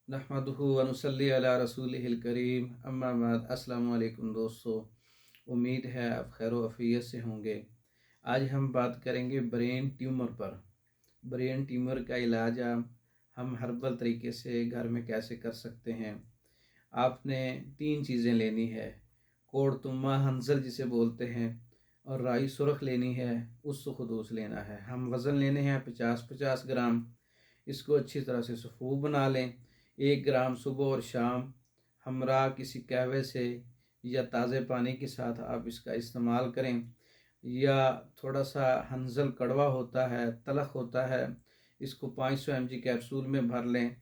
नहमदुहु व नुसल्ली अला रसूलिहिल करीम अम्मा बाद। अस्सलामु अलैकुम दोस्तों, उम्मीद है आप खैर वफ़ियत से होंगे। आज हम बात करेंगे ब्रेन ट्यूमर पर। ब्रेन ट्यूमर का इलाज हम हर्बल तरीके से घर में कैसे कर सकते हैं। आपने 3 चीज़ें लेनी है। कोड़तुमा हंजल जिसे बोलते हैं, और राई सुरख लेनी है, उस खदूस लेना है। हम वज़न लेने हैं 50-50 ग्राम। इसको अच्छी तरह से सफ़ूफ बना लें। 1 ग्राम सुबह और शाम हमरा किसी कहवे से या ताज़े पानी के साथ आप इसका इस्तेमाल करें। या थोड़ा सा हंजल कड़वा होता है, तलख़ होता है, इसको 500 mg कैप्सूल में भर लें।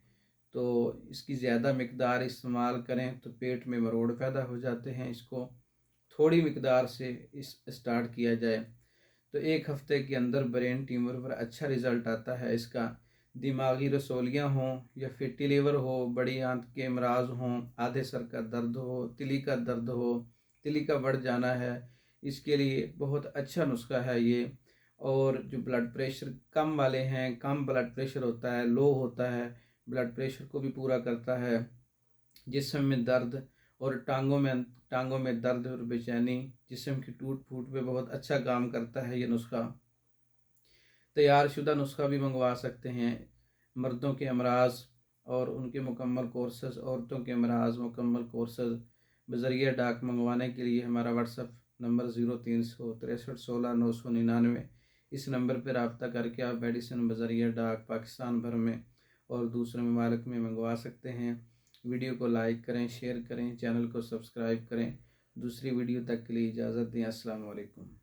तो इसकी ज़्यादा मिक़दार इस्तेमाल करें तो पेट में मरोड़ पैदा हो जाते हैं। इसको थोड़ी मिक़दार से स्टार्ट किया जाए तो 1 हफ़्ते के अंदर ब्रेन ट्यूमर पर अच्छा रिज़ल्ट आता है। इसका दिमागी रसौलियाँ हों या फैटी लीवर हो, बड़ी आंत के अमराज हों, आधे सर का दर्द हो, तिली का दर्द हो, तिली का बढ़ जाना है, इसके लिए बहुत अच्छा नुस्खा है ये। और जो ब्लड प्रेशर कम वाले हैं, कम ब्लड प्रेशर होता है, लो होता है, ब्लड प्रेशर को भी पूरा करता है। जिस्म में दर्द और टांगों में दर्द और बेचैनी, जिस्म की टूट फूट पे बहुत अच्छा काम करता है ये नुस्खा। तैयार शुदा नुस्खा भी मंगवा सकते हैं। मर्दों के अमराज और उनके मुकम्मल कोर्सेज़, औरतों के अमराज मुकम्मल कोर्सेज़ बज़रिया डाक मंगवाने के लिए हमारा व्हाट्सअप नंबर 036316 999। इस नंबर पर रब्ता करके आप मेडिसिन बज़रिया डाक पाकिस्तान भर में और दूसरे ममालिक में मंगवा सकते हैं। वीडियो को लाइक करें, शेयर करें, चैनल को सब्सक्राइब करें। दूसरी वीडियो तक के लिए इजाज़त दें। अस्सलाम वालेकुम।